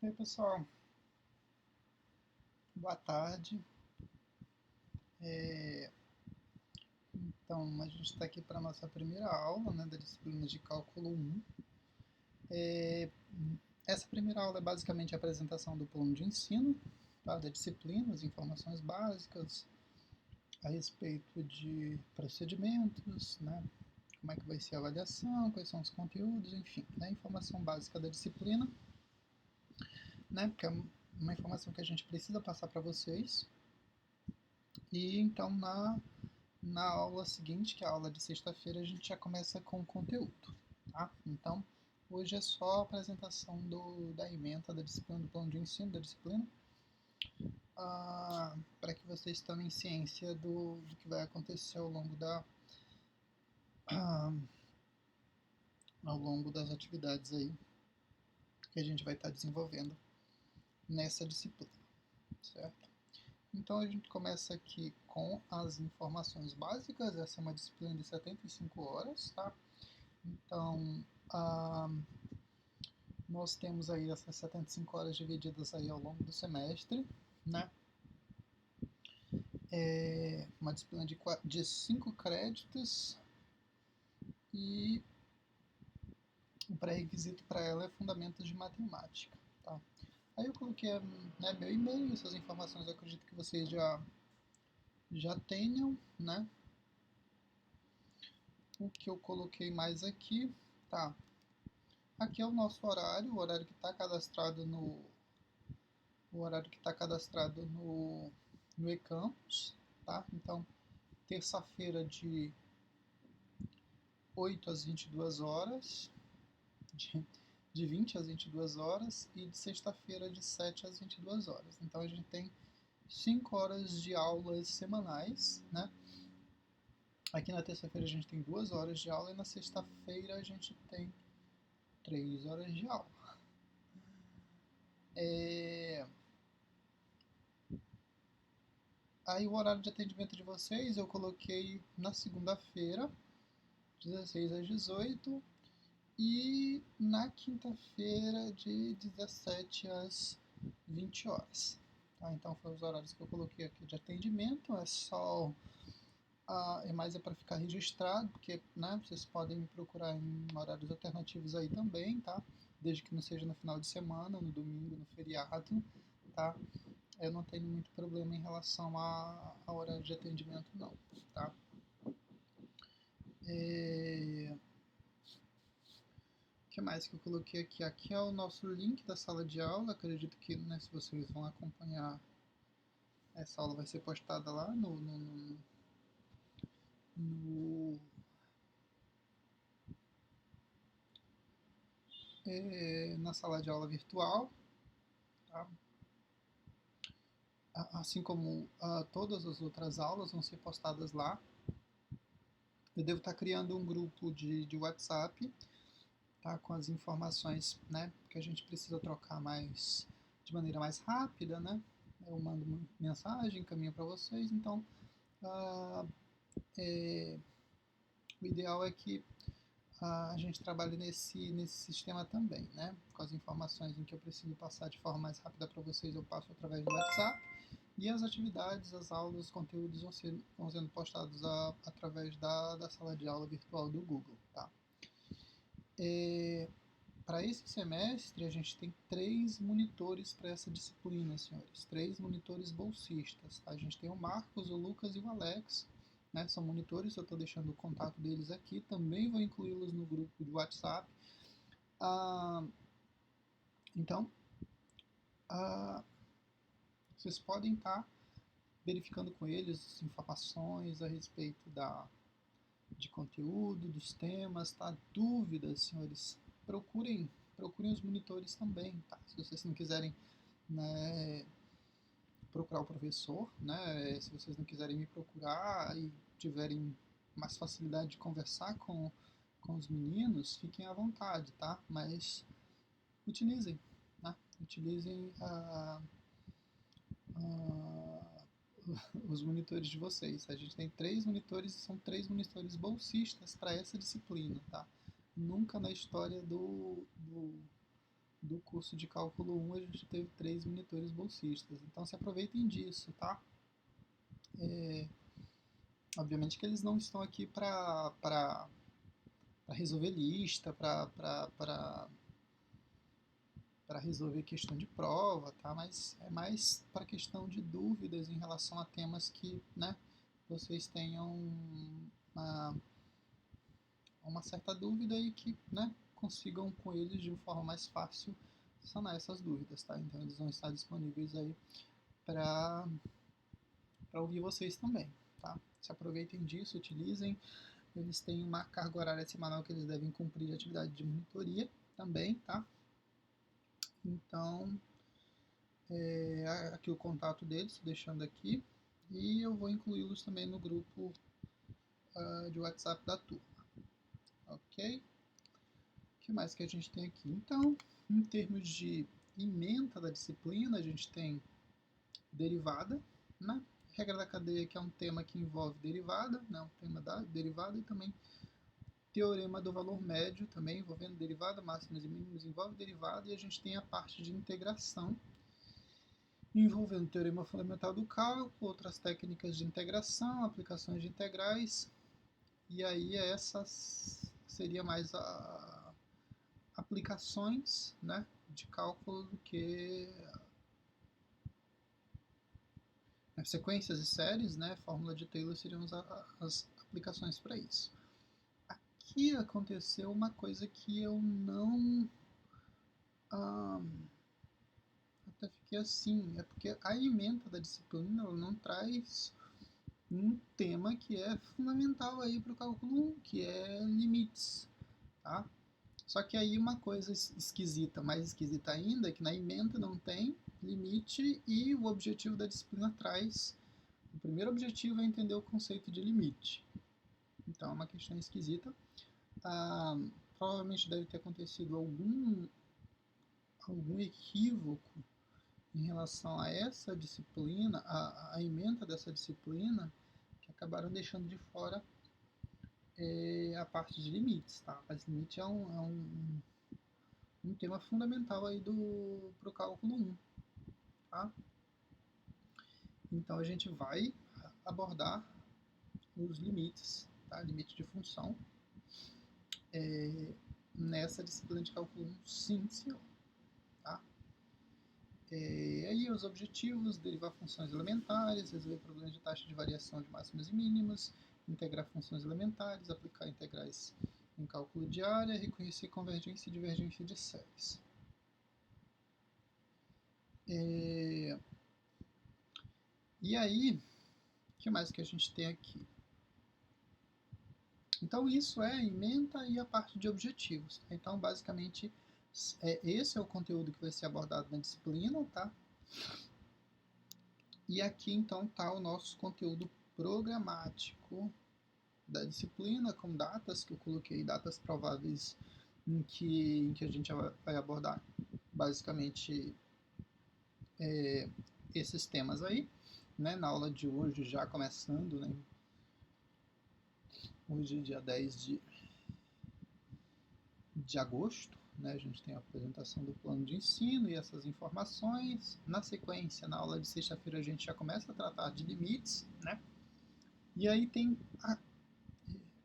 E aí, pessoal, boa tarde. É, então, a gente está aqui para a nossa primeira aula, né, da disciplina de Cálculo 1. Essa primeira aula é basicamente a apresentação do plano de ensino, tá, da disciplina, as informações básicas a respeito de procedimentos, né, como é que vai ser a avaliação, quais são os conteúdos, enfim, né, a informação básica da disciplina, né, porque é uma informação que a gente precisa passar para vocês. E então, na aula seguinte, que é a aula de sexta-feira, a gente já começa com o conteúdo, tá? Então, hoje é só a apresentação da ementa da disciplina, do plano de ensino da disciplina, para que vocês tomem ciência do que vai acontecer ao longo das atividades aí que a gente vai estar desenvolvendo nessa disciplina, certo? Então a gente começa aqui com as informações básicas. Essa é uma disciplina de 75 horas, tá? Então, nós temos aí essas 75 horas divididas aí ao longo do semestre, né? É uma disciplina de 5 créditos e o pré-requisito para ela é Fundamentos de Matemática, tá? Aí eu coloquei, né, meu e-mail, essas informações eu acredito que vocês já tenham, né? O que eu coloquei mais aqui, tá? Aqui é o nosso horário, o horário que está cadastrado no eCampus, tá? Então, terça-feira de 8 às 22 horas, de 20 às 22 horas e de sexta-feira de 7 às 22 horas. Então a gente tem 5 horas de aulas semanais, né? Aqui na terça-feira a gente tem 2 horas de aula e na sexta-feira a gente tem 3 horas de aula. Aí o horário de atendimento de vocês eu coloquei na segunda-feira, 16 às 18, e na quinta-feira de 17 às 20 horas. Tá? Então foram os horários que eu coloquei aqui de atendimento. É só é mais para ficar registrado, porque, né, vocês podem me procurar em horários alternativos aí também, tá? Desde que não seja no final de semana, no domingo, no feriado, tá? Eu não tenho muito problema em relação ao horário de atendimento, não, tá? O que mais que eu coloquei aqui? Aqui é o nosso link da sala de aula. Acredito que, né, se vocês vão acompanhar, essa aula vai ser postada lá no, na sala de aula virtual, tá? Assim como todas as outras aulas vão ser postadas lá. Eu devo estar criando um grupo de WhatsApp, tá, com as informações, né, que a gente precisa trocar mais de maneira mais rápida, né? Eu mando uma mensagem, encaminho para vocês. Então, o ideal é que a gente trabalhe nesse sistema também, né? Com as informações em que eu preciso passar de forma mais rápida para vocês, eu passo através do WhatsApp. E as atividades, as aulas, os conteúdos vão sendo postados através da sala de aula virtual do Google, tá? Para esse semestre, a gente tem 3 monitores para essa disciplina, senhores. 3 monitores bolsistas, tá? A gente tem o Marcos, o Lucas e o Alex, né? São monitores, eu estou deixando o contato deles aqui. Também vou incluí-los no grupo de WhatsApp. Então, vocês podem estar verificando com eles informações a respeito de conteúdo, dos temas, tá? Dúvidas, senhores, procurem os monitores também, tá? Se vocês não quiserem, né, procurar o professor, né, se vocês não quiserem me procurar e tiverem mais facilidade de conversar com os meninos, fiquem à vontade, tá? Mas utilizem, né? Utilizem os monitores de vocês. A gente tem 3 monitores, são 3 monitores bolsistas para essa disciplina, tá? Nunca na história do curso de cálculo 1 a gente teve 3 monitores bolsistas. Então se aproveitem disso, tá? Obviamente que eles não estão aqui para resolver lista, para resolver questão de prova, tá? Mas é mais para questão de dúvidas em relação a temas que, né, vocês tenham uma certa dúvida e que, né, consigam com eles de uma forma mais fácil sanar essas dúvidas, tá? Então eles vão estar disponíveis aí para ouvir vocês também, tá? Se aproveitem disso, utilizem. Eles têm uma carga horária semanal que eles devem cumprir de atividade de monitoria também, tá? Então, aqui o contato deles, deixando aqui, e eu vou incluí-los também no grupo de WhatsApp da turma, ok? O que mais que a gente tem aqui? Então, em termos de ementa da disciplina, a gente tem derivada, né? Regra da cadeia, que é um tema que envolve derivada, né? Um tema da derivada, e também teorema do valor médio, também envolvendo derivada, máximos e mínimos envolve derivada, e a gente tem a parte de integração, envolvendo o teorema fundamental do cálculo, outras técnicas de integração, aplicações de integrais, e aí essas seria mais aplicações, né, de cálculo do que sequências e séries, né, fórmula de Taylor seriam as aplicações para isso. Aqui aconteceu uma coisa que eu não até fiquei assim, é porque a ementa da disciplina ela não traz um tema que é fundamental aí para o cálculo 1, que é limites, tá? Só que aí uma coisa esquisita, mais esquisita ainda, é que na ementa não tem limite e o objetivo da disciplina traz. O primeiro objetivo é entender o conceito de limite. Então é uma questão esquisita. Provavelmente deve ter acontecido algum equívoco em relação a essa disciplina, a ementa dessa disciplina, que acabaram deixando de fora a parte de limites, tá? Mas limite é um tema fundamental aí pro cálculo 1, tá? Então a gente vai abordar os limites, tá? Limite de função, nessa disciplina de cálculo 1, sim, senhor, tá? Aí os objetivos: derivar funções elementares, resolver problemas de taxa de variação de máximas e mínimas, integrar funções elementares, aplicar integrais em cálculo de área, reconhecer convergência e divergência de séries. E aí, o que mais que a gente tem aqui? Então isso é a ementa e a parte de objetivos. Então basicamente esse é o conteúdo que vai ser abordado na disciplina, tá? E aqui então está o nosso conteúdo programático da disciplina, com datas que eu coloquei, datas prováveis em que a gente vai abordar basicamente esses temas aí, né? Na aula de hoje, já começando, né? Hoje é dia 10 de agosto, né? A gente tem a apresentação do plano de ensino e essas informações. Na sequência, na aula de sexta-feira, a gente já começa a tratar de limites, né? E aí tem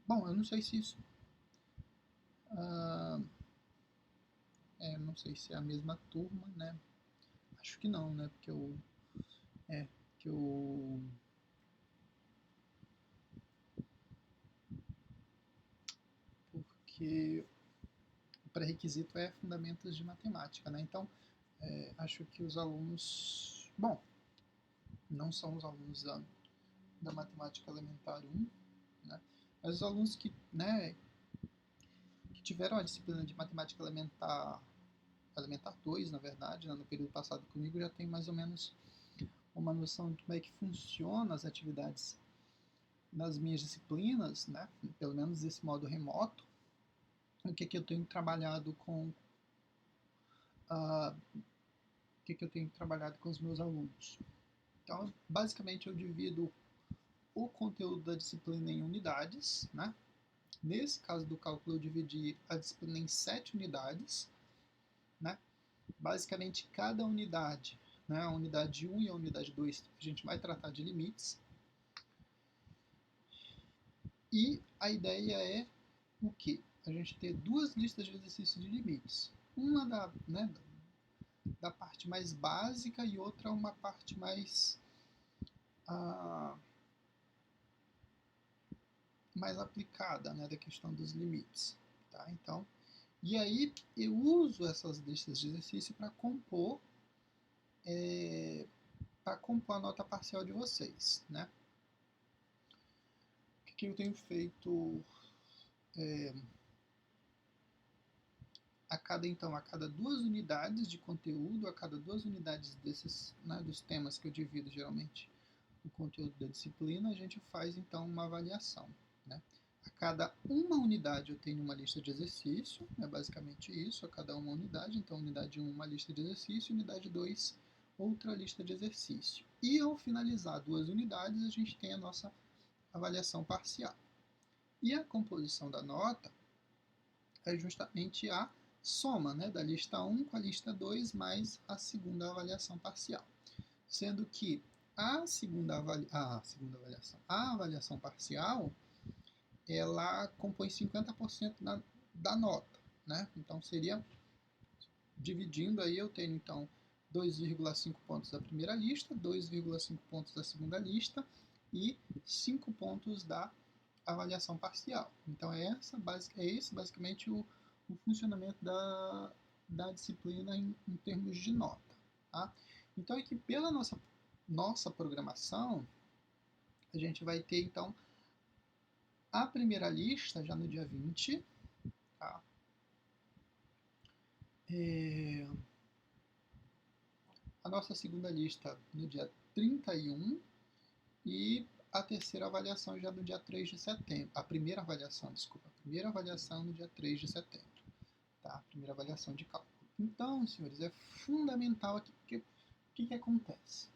bom, eu não sei se isso não sei se é a mesma turma, né? Acho que não, né? Porque porque o pré-requisito é fundamentos de matemática, né? Então, acho que os alunos, bom, não são os alunos da matemática elementar 1, né? Mas os alunos que, né, que tiveram a disciplina de matemática elementar 2, na verdade, né, no período passado comigo, já tem mais ou menos uma noção de como é que funcionam as atividades nas minhas disciplinas, né? Pelo menos desse modo remoto. O que eu tenho trabalhado com o que eu tenho trabalhado com os meus alunos. Então, basicamente, eu divido o conteúdo da disciplina em unidades, né? Nesse caso do cálculo, eu dividi a disciplina em 7 unidades, né? Basicamente, cada unidade, né, a unidade 1 e a unidade 2, a gente vai tratar de limites. E a ideia é o quê? A gente ter duas listas de exercícios de limites. Uma da parte mais básica e outra uma parte ah, mais aplicada, né, da questão dos limites. Tá? Então, e aí eu uso essas listas de exercício para compor a nota parcial de vocês, né? O que eu tenho feito a cada duas unidades de conteúdo, a cada duas unidades desses, né, dos temas que eu divido geralmente o conteúdo da disciplina, a gente faz então uma avaliação, né? A cada uma unidade eu tenho uma lista de exercício, é basicamente isso, a cada uma unidade. Então, unidade 1, uma lista de exercício, unidade 2, outra lista de exercício. E ao finalizar duas unidades, a gente tem a nossa avaliação parcial. E a composição da nota é justamente a soma, né, da lista 1 com a lista 2 mais a segunda avaliação parcial. Sendo que a avaliação parcial, ela compõe 50% da nota, né? Então seria, dividindo aí, eu tenho então 2,5 pontos da primeira lista, 2,5 pontos da segunda lista e 5 pontos da avaliação parcial. Então é esse basicamente o funcionamento da disciplina em termos de nota. Tá? Então aqui pela nossa programação, a gente vai ter então a primeira lista já no dia 20, tá? A nossa segunda lista no dia 31 e a terceira avaliação já no dia 3 de setembro. A primeira avaliação no dia 3 de setembro. Tá? A primeira avaliação de cálculo. Então, senhores, é fundamental aqui, porque o que acontece?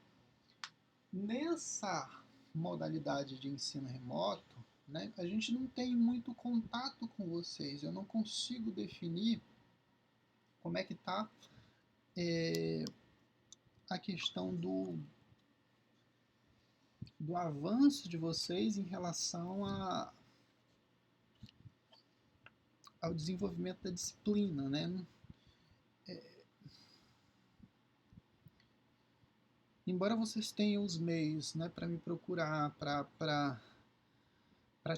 Nessa modalidade de ensino remoto, né, a gente não tem muito contato com vocês. Eu não consigo definir como é que está a questão do avanço de vocês em relação ao desenvolvimento da disciplina, né? Embora vocês tenham os meios, né, para me procurar, para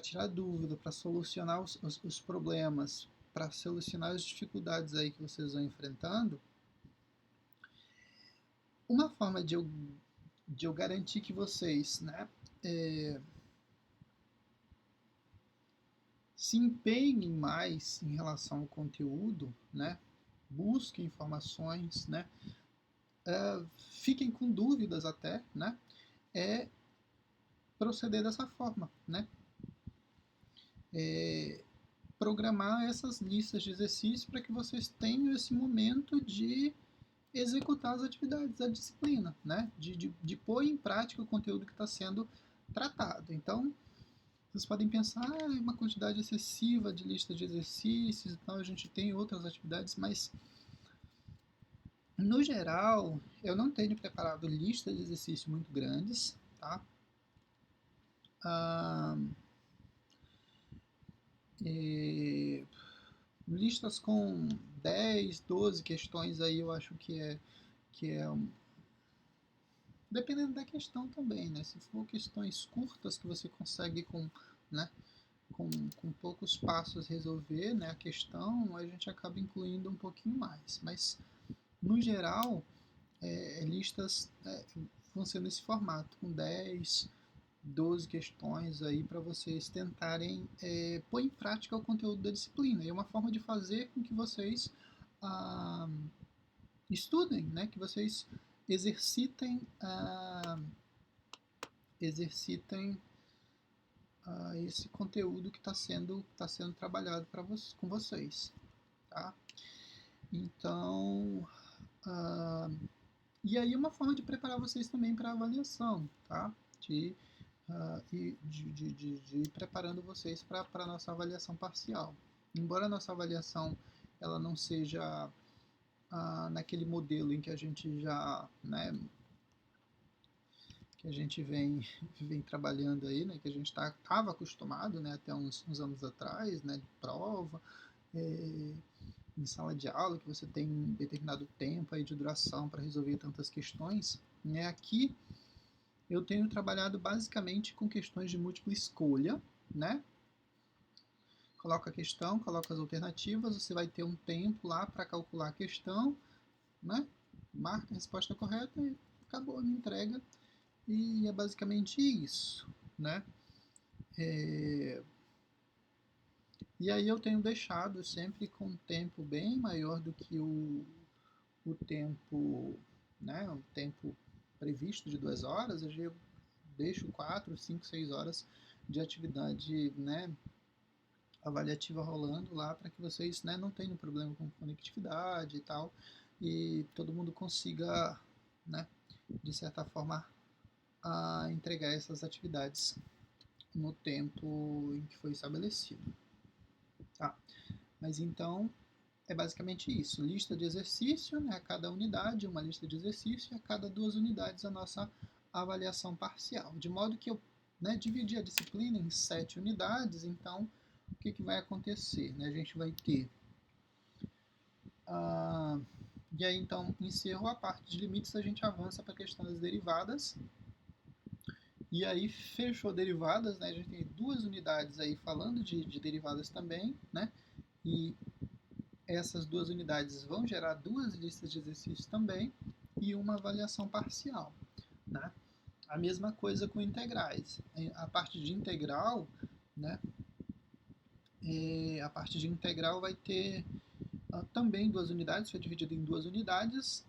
tirar dúvida, para solucionar os problemas, para solucionar as dificuldades aí que vocês vão enfrentando, uma forma de eu garantir que vocês, né, se empenhem mais em relação ao conteúdo, né, busquem informações, né, fiquem com dúvidas até, né, é proceder dessa forma, né, programar essas listas de exercícios para que vocês tenham esse momento de executar as atividades da disciplina, né? De pôr em prática o conteúdo que está sendo tratado. Então, vocês podem pensar, uma quantidade excessiva de lista de exercícios, então a gente tem outras atividades, mas no geral, eu não tenho preparado listas de exercícios muito grandes, tá? Listas com 10, 12 questões aí eu acho que é dependendo da questão também, né? Se for questões curtas que você consegue né, com poucos passos resolver, né, a questão, a gente acaba incluindo um pouquinho mais. Mas, no geral, listas vão ser nesse formato, com 10, 12 questões aí para vocês tentarem pôr em prática o conteúdo da disciplina. E é uma forma de fazer com que vocês estudem, né? Que vocês exercitem esse conteúdo que está sendo trabalhado com vocês, tá? Então, e aí uma forma de preparar vocês também para a avaliação, tá? De ir preparando vocês para a nossa avaliação parcial. Embora a nossa avaliação ela não seja naquele modelo em que a gente já, né, que a gente vem trabalhando aí, né, que a gente estava acostumado, né, até uns anos atrás, né, de prova, em sala de aula, que você tem um determinado tempo aí de duração para resolver tantas questões, né, aqui eu tenho trabalhado basicamente com questões de múltipla escolha, né, coloca a questão, coloca as alternativas, você vai ter um tempo lá para calcular a questão, né, marca a resposta correta e acabou a minha entrega. E é basicamente isso, né? E aí eu tenho deixado sempre com um tempo bem maior do que o tempo, né? O tempo previsto de 2 horas, eu deixo 4, 5, 6 horas de atividade, né? Avaliativa rolando lá para que vocês, né, não tenham problema com conectividade e tal, e todo mundo consiga, né, de certa forma, entregar essas atividades no tempo em que foi estabelecido. Tá? Mas então é basicamente isso: lista de exercício, né, a cada unidade, uma lista de exercício, e a cada 2 unidades a nossa avaliação parcial. De modo que eu, né, dividi a disciplina em 7 unidades, então o que vai acontecer? Né? A gente vai ter. E aí então encerro a parte de limites, a gente avança para a questão das derivadas. E aí fechou derivadas, né? A gente tem 2 unidades aí falando de derivadas também, né? E essas 2 unidades vão gerar 2 listas de exercícios também e uma avaliação parcial, né? A mesma coisa com integrais. A parte de integral, né? A parte de integral vai ter também 2 unidades, foi dividido em 2 unidades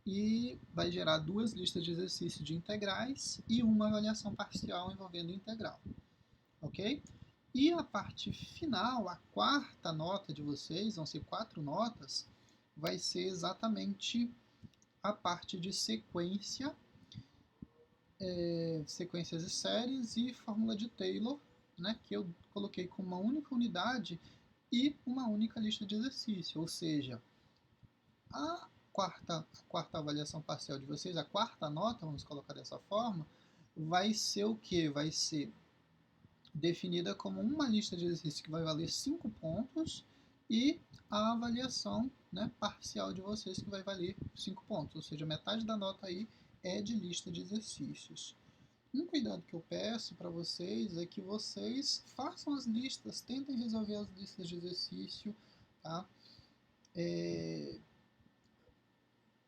e vai gerar 2 listas de exercícios de integrais e uma avaliação parcial envolvendo integral, ok? E a parte final, a quarta nota de vocês, vão ser 4 notas, vai ser exatamente a parte de sequência, sequências e séries e fórmula de Taylor, né, que eu coloquei com uma única unidade e uma única lista de exercício, ou seja, a quarta avaliação parcial de vocês, a quarta nota, vamos colocar dessa forma, vai ser o que? Vai ser definida como uma lista de exercícios que vai valer 5 pontos e a avaliação, né, parcial de vocês que vai valer 5 pontos, ou seja, metade da nota aí é de lista de exercícios. Um cuidado que eu peço para vocês é que vocês façam as listas, tentem resolver as listas de exercício, tá?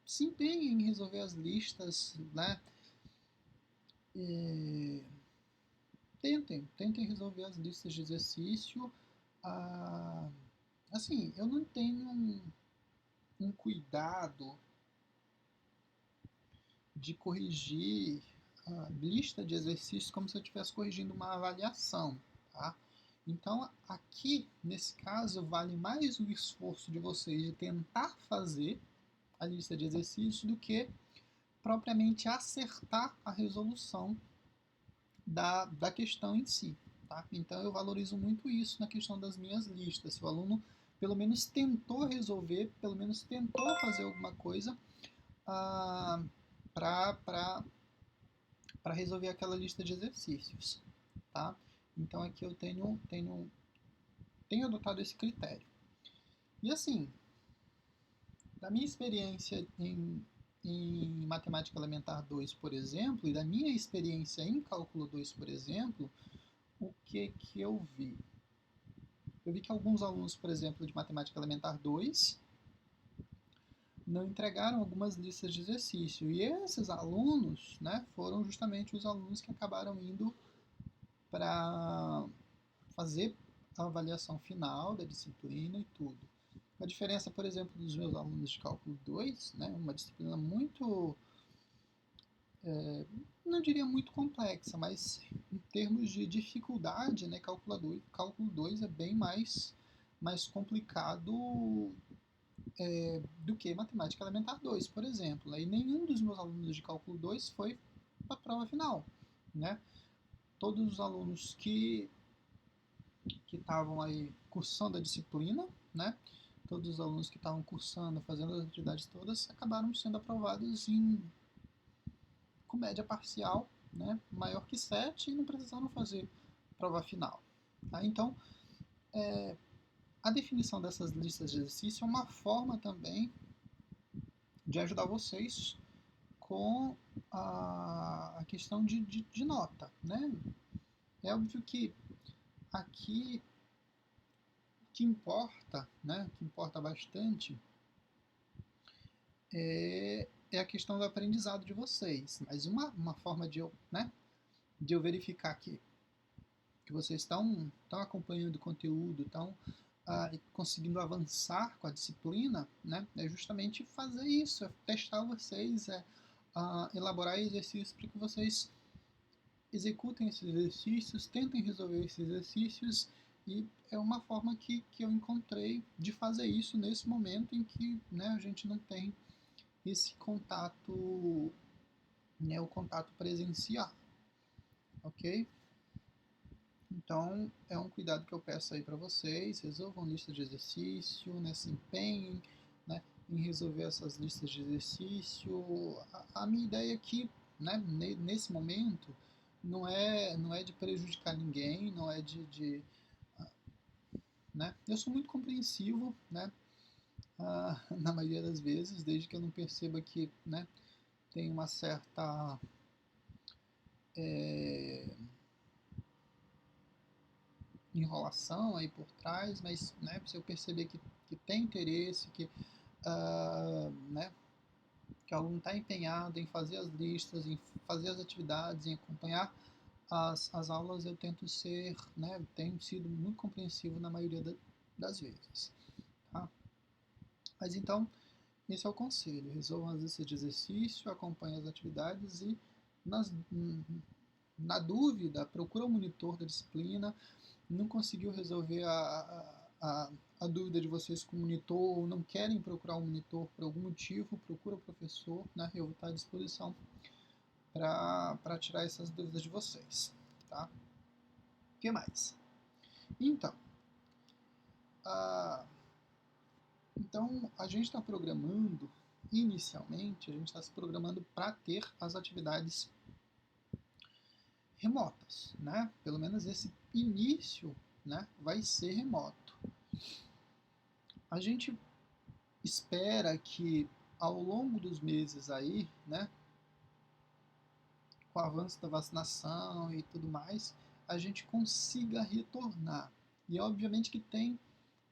Se empenhem em resolver as listas, né? Tentem resolver as listas de exercício. Assim, eu não tenho um cuidado de corrigir a lista de exercícios como se eu estivesse corrigindo uma avaliação, tá? Então, aqui, nesse caso, vale mais o esforço de vocês de tentar fazer a lista de exercícios do que propriamente acertar a resolução da questão em si. Tá? Então eu valorizo muito isso na questão das minhas listas. Se o aluno pelo menos tentou resolver, pelo menos tentou fazer alguma coisa para resolver aquela lista de exercícios. Tá? Então aqui eu tenho adotado esse critério. E assim, da minha experiência em Matemática Elementar 2, por exemplo, e da minha experiência em Cálculo 2, por exemplo, o que eu vi? Eu vi que alguns alunos, por exemplo, de Matemática Elementar 2, não entregaram algumas listas de exercício. E esses alunos, né, foram justamente os alunos que acabaram indo para fazer a avaliação final da disciplina e tudo. A diferença, por exemplo, dos meus alunos de Cálculo 2, né, uma disciplina muito, não diria muito complexa, mas em termos de dificuldade, né, Cálculo 2 é bem mais complicado do que Matemática Elementar 2, por exemplo. E nenhum dos meus alunos de Cálculo 2 foi para a prova final. Né? Todos os alunos que estavam aí cursando a disciplina, né, todos os alunos que estavam cursando, fazendo as atividades todas, acabaram sendo aprovados com média parcial, né, maior que 7 e não precisaram fazer prova final. Tá? Então, a definição dessas listas de exercício é uma forma também de ajudar vocês com a questão de nota. Né? É óbvio que aqui o que importa, né, o que importa bastante é a questão do aprendizado de vocês. Mas uma forma de eu verificar que vocês estão acompanhando o conteúdo, estão conseguindo avançar com a disciplina, né, é justamente fazer isso, é testar vocês, elaborar exercícios para que vocês executem esses exercícios, tentem resolver esses exercícios, e é uma forma que eu encontrei de fazer isso nesse momento em que, né, a gente não tem esse contato, né, o contato presencial, ok? Então, é um cuidado que eu peço aí para vocês, resolvam lista de exercício, né, se empenhem, né, em resolver essas listas de exercício. A minha ideia aqui, né, nesse momento, não é de prejudicar ninguém, não é né, eu sou muito compreensivo, né, na maioria das vezes, desde que eu não perceba que, né, tem uma certa enrolação aí por trás, mas, né, se eu perceber que tem interesse, né, que o aluno está empenhado em fazer as listas, em fazer as atividades, em acompanhar as aulas, eu tento ser, né, tenho sido muito compreensivo na maioria das vezes. Tá? Mas então, esse é o conselho: resolvam as listas de exercício, acompanhem as atividades e, na dúvida, procura o monitor da disciplina. Não conseguiu resolver a dúvida de vocês com o monitor, ou não querem procurar um monitor por algum motivo, procura o professor, né? Eu vou estar à disposição para tirar essas dúvidas de vocês. Tá? O que mais? Então, a gente está programando, inicialmente, a gente está se programando para ter as atividades remotas, né? Pelo menos esse início, né, vai ser remoto. A gente espera que ao longo dos meses aí, né, com o avanço da vacinação e tudo mais, a gente consiga retornar. E obviamente que tem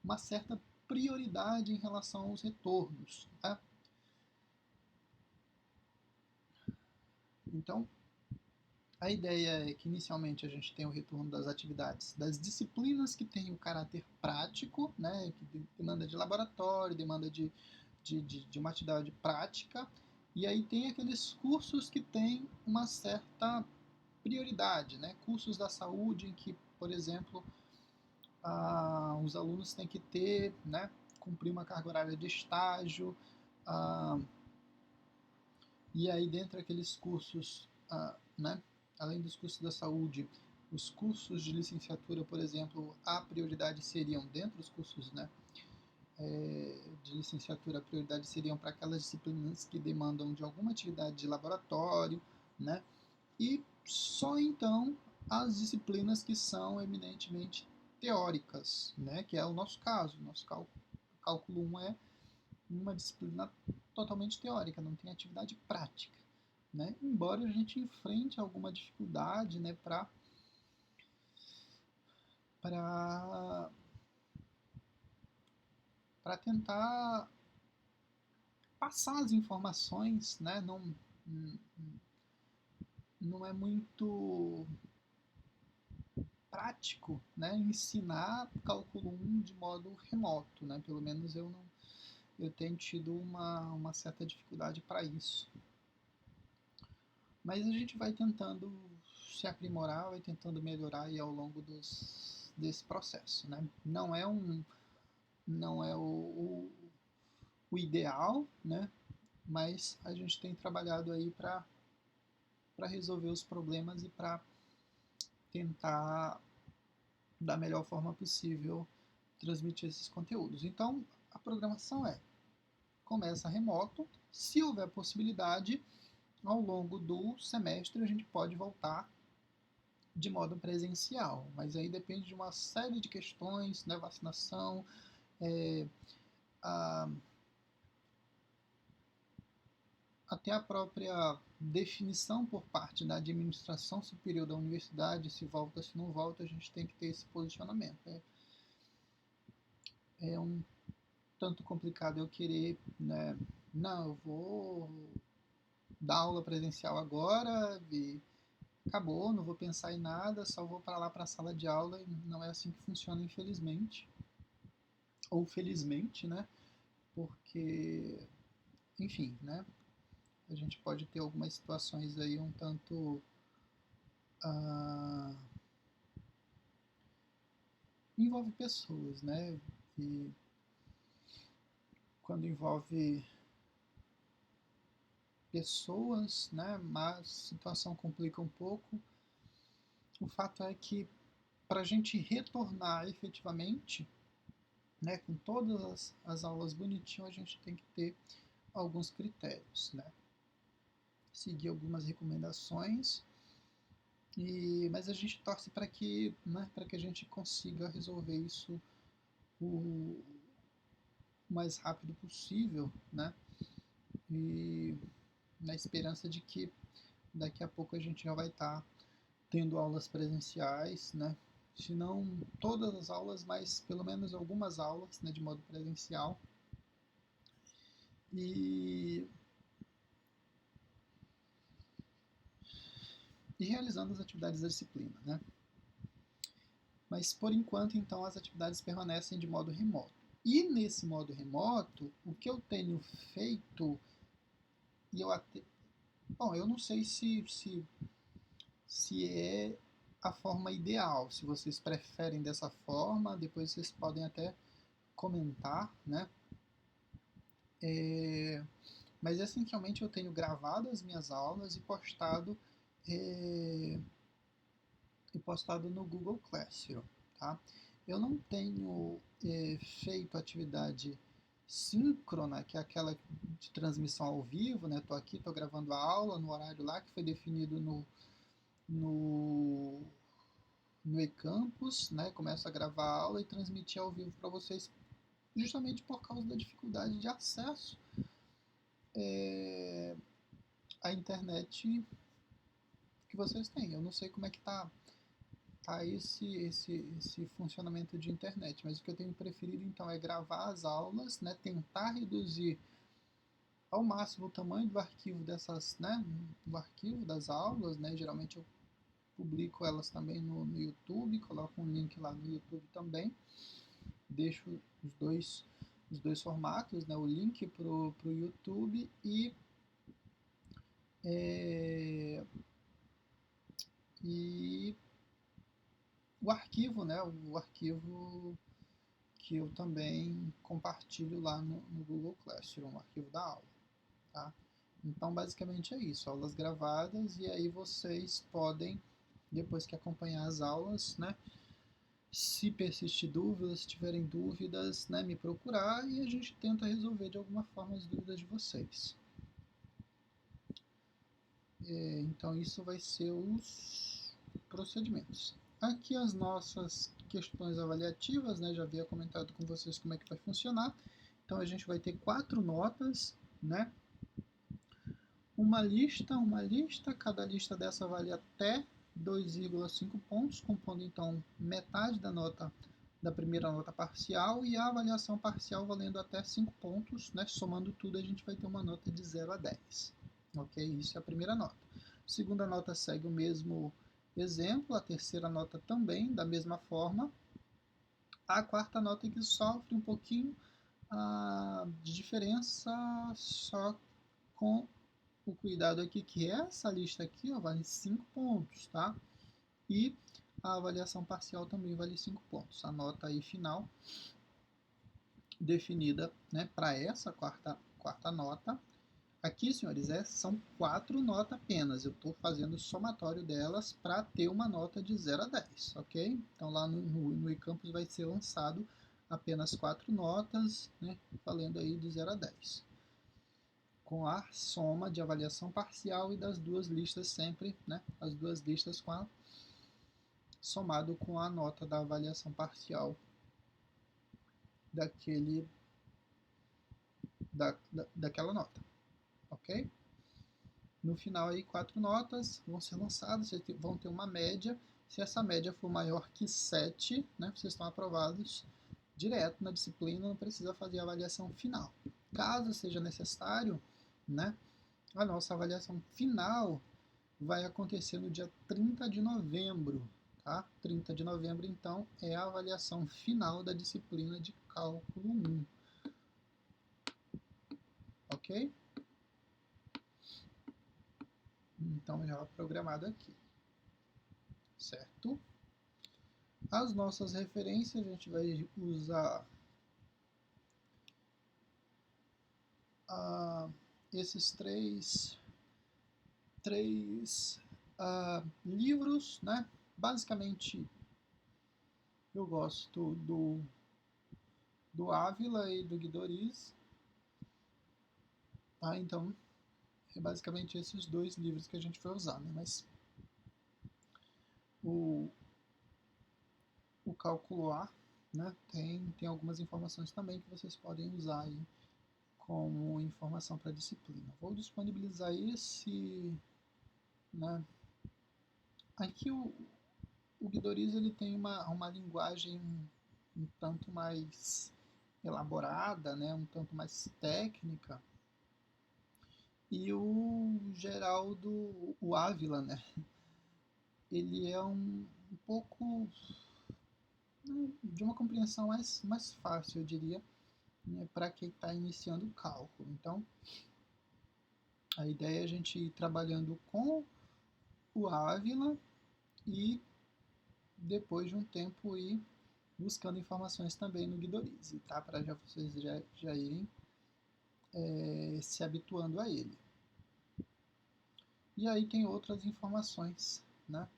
uma certa prioridade em relação aos retornos. Tá? Então, a ideia é que inicialmente a gente tenha o retorno das atividades, das disciplinas que têm o caráter prático, né, que demanda de laboratório, demanda de uma atividade prática, e aí tem aqueles cursos que têm uma certa prioridade, né, cursos da saúde em que, por exemplo, os alunos têm que ter, né, cumprir uma carga horária de estágio, e aí dentro daqueles cursos, né, além dos cursos da saúde, os cursos de licenciatura, por exemplo, a prioridade seriam dentro dos cursos, né, de licenciatura, a prioridade seriam para aquelas disciplinas que demandam de alguma atividade de laboratório, né, e só então as disciplinas que são eminentemente teóricas, né, que é o nosso caso. Nosso cálculo 1 é uma disciplina totalmente teórica, não tem atividade prática. Né? Embora a gente enfrente alguma dificuldade, né, para tentar passar as informações, né, não é muito prático, né, ensinar cálculo 1 de modo remoto, né, pelo menos eu tenho tido uma certa dificuldade para isso. Mas a gente vai tentando se aprimorar, vai tentando melhorar aí ao longo desse processo, né? Não é o ideal, né? Mas a gente tem trabalhado aí para resolver os problemas e para tentar da melhor forma possível transmitir esses conteúdos. Então, a programação é: começa remoto, se houver possibilidade, ao longo do semestre a gente pode voltar de modo presencial, mas aí depende de uma série de questões, né, vacinação, a, até a própria definição por parte da administração superior da universidade, se volta, se não volta, a gente tem que ter esse posicionamento. É um tanto complicado eu querer, né, não, eu vou dar aula presencial agora e acabou, não vou pensar em nada, só vou para lá para a sala de aula, e não é assim que funciona, infelizmente. Ou felizmente, né? Porque, enfim, né? A gente pode ter algumas situações aí um tanto envolve pessoas, né? E quando envolve pessoas, né? Mas a situação complica um pouco. O fato é que para a gente retornar efetivamente, né, com todas as aulas bonitinho, a gente tem que ter alguns critérios, né? Seguir algumas recomendações, mas a gente torce para que, né, para que a gente consiga resolver isso o mais rápido possível, né? E na esperança de que daqui a pouco a gente já vai estar tendo aulas presenciais, né? Se não todas as aulas, mas pelo menos algumas aulas, né, de modo presencial. E realizando as atividades da disciplina, né? Mas por enquanto, então, as atividades permanecem de modo remoto. E nesse modo remoto, o que eu tenho feito, e eu até. Bom, eu não sei se é a forma ideal. Se vocês preferem dessa forma, depois vocês podem até comentar, né? Mas essencialmente eu tenho gravado as minhas aulas e postado no Google Classroom, tá? Eu não tenho feito atividade síncrona, que é aquela de transmissão ao vivo, né? Tô aqui, tô gravando a aula no horário lá que foi definido no eCampus, né? Começo a gravar a aula e transmitir ao vivo para vocês, justamente por causa da dificuldade de acesso à internet que vocês têm. Eu não sei como é que tá esse funcionamento de internet, mas o que eu tenho preferido então é gravar as aulas, né, tentar reduzir ao máximo o tamanho do arquivo dessas, né, do arquivo das aulas, né, geralmente eu publico elas também no YouTube, coloco um link lá no YouTube também, deixo os dois formatos, né, o link pro YouTube e o arquivo, né, o arquivo que eu também compartilho lá no Google Classroom, o arquivo da aula, tá? Então, basicamente é isso, aulas gravadas, e aí vocês podem, depois que acompanhar as aulas, né, se persistir dúvidas, se tiverem dúvidas, né, me procurar e a gente tenta resolver de alguma forma as dúvidas de vocês. Então, isso vai ser os procedimentos. Aqui as nossas questões avaliativas, né? Já havia comentado com vocês como é que vai funcionar. Então a gente vai ter 4 notas, né? Uma lista, cada lista dessa vale até 2,5 pontos, compondo então metade da nota da primeira nota parcial e a avaliação parcial valendo até 5 pontos, né? Somando tudo a gente vai ter uma nota de 0 a 10. Ok? Isso é a primeira nota. A segunda nota segue o mesmo exemplo, a terceira nota também, da mesma forma. A quarta nota que sofre um pouquinho de diferença, só com o cuidado aqui, que essa lista aqui ó, vale 5 pontos, tá? E a avaliação parcial também vale 5 pontos. A nota aí final definida, né, para essa quarta nota. Aqui, senhores, são 4 notas apenas. Eu estou fazendo o somatório delas para ter uma nota de 0 a 10, ok? Então lá no eCampus vai ser lançado apenas 4 notas, né, valendo aí de 0 a 10. Com a soma de avaliação parcial e das duas listas sempre, né, as duas listas somado com a nota da avaliação parcial daquela nota, ok? No final aí 4 notas vão ser lançadas, vocês vão ter uma média. Se essa média for maior que 7, né, vocês estão aprovados direto na disciplina, não precisa fazer a avaliação final. Caso seja necessário, né, a nossa avaliação final vai acontecer no dia 30 de novembro, tá? 30 de novembro, então, é a avaliação final da disciplina de Cálculo 1. Ok? Então, já programado aqui. Certo? As nossas referências, a gente vai usar esses três livros, né? Basicamente, eu gosto do Ávila e do Guidoriz, tá? Então, é basicamente esses dois livros que a gente vai usar, né? Mas o Cálculo A, né, tem algumas informações também que vocês podem usar aí como informação para a disciplina. Vou disponibilizar esse, né? Aqui o Guidoriz ele tem uma linguagem um tanto mais elaborada, né, um tanto mais técnica, e o Geraldo, o Ávila, né, ele é um pouco, né, de uma compreensão mais fácil, eu diria, né, para quem está iniciando o cálculo. Então, a ideia é a gente ir trabalhando com o Ávila e depois de um tempo ir buscando informações também no Guidoriz, tá? Para vocês já irem se habituando a ele. E aí tem outras informações, né?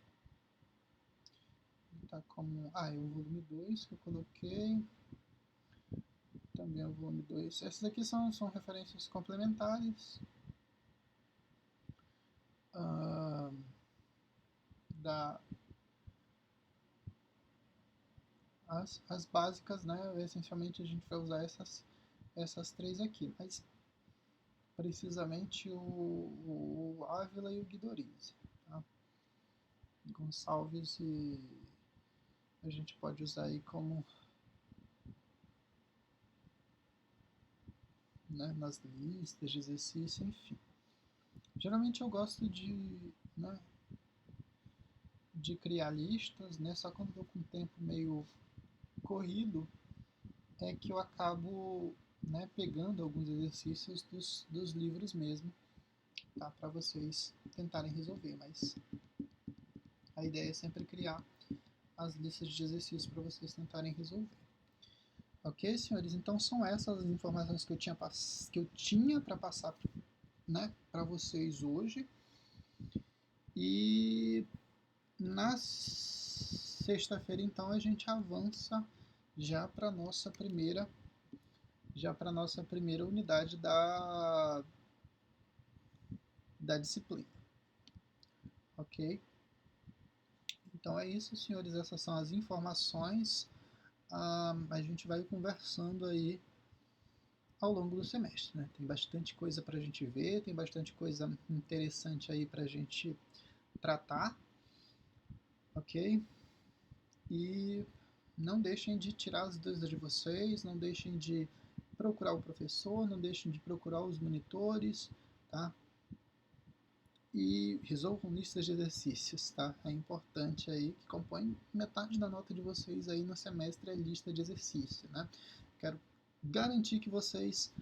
Tá como, é o volume 2 que eu coloquei. Também é o volume 2. Essas aqui são referências complementares. As básicas, né? Essencialmente a gente vai usar essas três aqui, mas precisamente o Ávila e o Guidoriz. Tá? Gonçalves e a gente pode usar aí como, né, nas listas de exercício, enfim. Geralmente eu gosto né, de criar listas, né, só quando eu estou com um tempo meio corrido é que eu acabo, né, pegando alguns exercícios dos livros mesmo, tá, para vocês tentarem resolver, mas a ideia é sempre criar as listas de exercícios para vocês tentarem resolver. Ok, senhores? Então são essas as informações que eu tinha para passar, né, para vocês hoje. E na sexta-feira, então, a gente avança já para nossa primeira unidade da disciplina. Ok? Então é isso, senhores. Essas são as informações. A gente vai conversando aí ao longo do semestre, né? Tem bastante coisa para a gente ver, tem bastante coisa interessante aí para a gente tratar, ok? E não deixem de tirar as dúvidas de vocês, não deixem de procurar o professor, não deixem de procurar os monitores, tá? E resolvam listas de exercícios, tá? É importante aí, que compõe metade da nota de vocês aí no semestre é lista de exercício, né? Quero garantir que vocês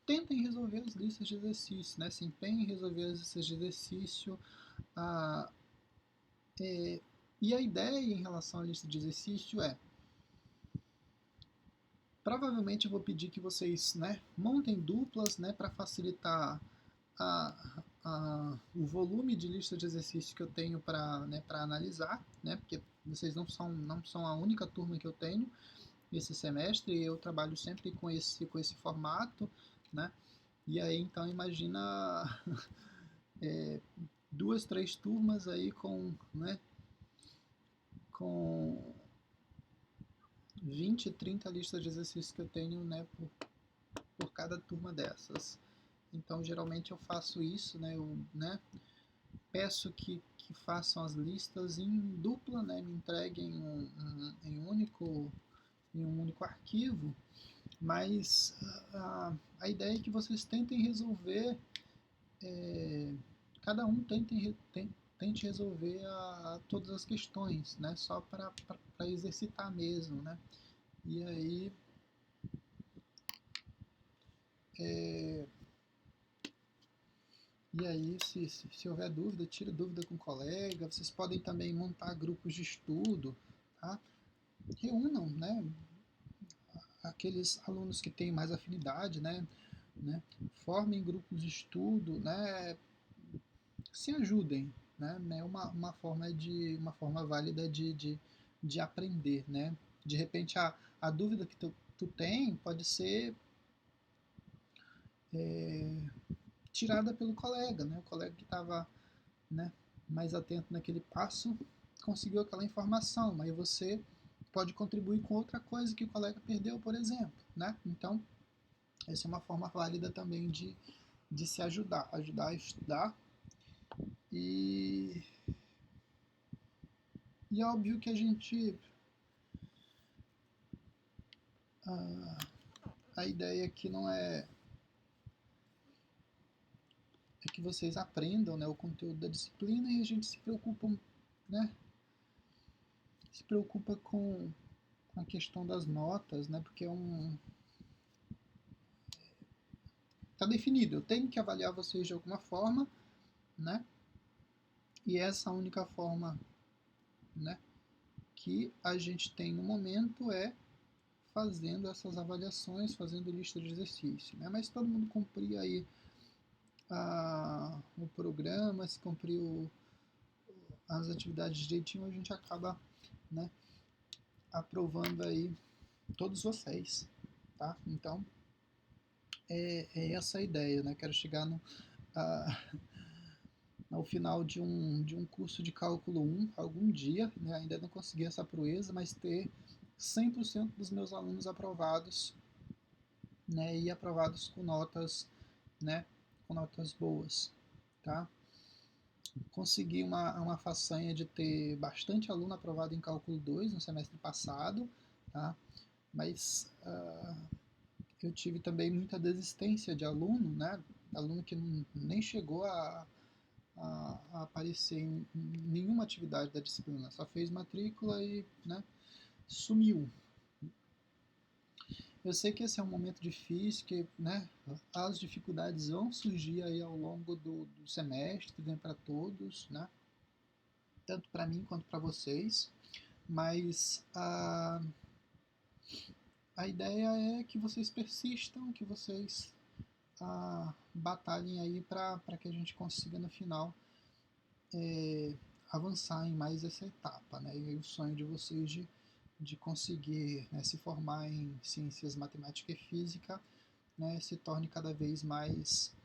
tentem resolver as listas de exercício, né? Se empenhem em resolver as listas de exercício. E a ideia em relação à lista de exercício é, provavelmente eu vou pedir que vocês, né, montem duplas, né, para facilitar o volume de lista de exercícios que eu tenho para, né, para analisar, né, porque vocês não são a única turma que eu tenho esse semestre, e eu trabalho sempre com esse formato, né, e aí então imagina duas, três turmas aí com 20, 30 listas de exercícios que eu tenho, né, por cada turma dessas. Então, geralmente eu faço isso, né, peço que façam as listas em dupla, né, me entreguem em um único arquivo, mas a ideia é que vocês tentem resolver, cada um tente resolver todas as questões, né, só para exercitar mesmo, né, e aí se houver dúvida, tire dúvida com o colega. Vocês podem também montar grupos de estudo, tá? Reúnam, né, aqueles alunos que têm mais afinidade, né? Formem grupos de estudo, né? Se ajudem, né? É uma forma válida de aprender, né? De repente a dúvida que tu tem pode ser tirada pelo colega, né? O colega que estava, né, mais atento naquele passo conseguiu aquela informação, mas você pode contribuir com outra coisa que o colega perdeu, por exemplo, né? Então, essa é uma forma válida também de se ajudar a estudar. E, e é óbvio que a ideia aqui não é que vocês aprendam, né, o conteúdo da disciplina, e a gente se preocupa, né, se preocupa com a questão das notas, né, porque tá definido, eu tenho que avaliar vocês de alguma forma, né, e essa única forma, né, que a gente tem no momento é fazendo essas avaliações, fazendo lista de exercício, né, mas se todo mundo cumprir aí o programa, se cumprir as atividades direitinho, a gente acaba, né, aprovando aí todos vocês, tá? Então, é essa a ideia, né? Quero chegar ao final de um curso de cálculo 1 algum dia, né? Ainda não consegui essa proeza, mas ter 100% dos meus alunos aprovados, né? E aprovados com notas, né? Com notas boas, tá? Consegui uma façanha de ter bastante aluno aprovado em cálculo 2 no semestre passado, tá? Mas eu tive também muita desistência de aluno, né? Aluno que nem chegou a aparecer em nenhuma atividade da disciplina, só fez matrícula e, né, sumiu. Eu sei que esse é um momento difícil, que, né, as dificuldades vão surgir aí ao longo do semestre, vem para todos, né? Tanto para mim quanto para vocês, mas a ideia é que vocês persistam, que vocês batalhem aí para que a gente consiga no final avançar em mais essa etapa, né? E o sonho de vocês de conseguir, né, se formar em ciências matemática e física, né, se torne cada vez mais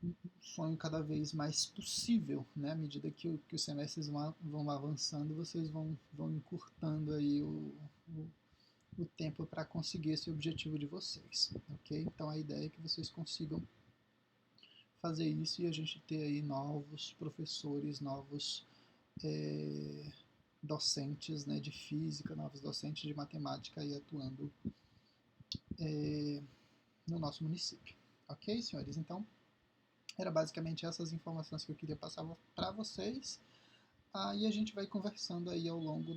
um sonho cada vez mais possível, né? À medida que os semestres vão avançando, vocês vão encurtando aí o tempo para conseguir esse objetivo de vocês, ok? Então a ideia é que vocês consigam fazer isso e a gente ter aí novos professores, novos docentes, né, de física, novos docentes de matemática aí atuando no nosso município. Ok, senhores? Então, era basicamente essas informações que eu queria passar para vocês. E a gente vai conversando aí ao longo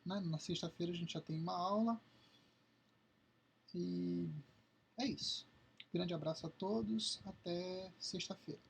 na sexta-feira a gente já tem uma aula. E é isso. Grande abraço a todos. Até sexta-feira.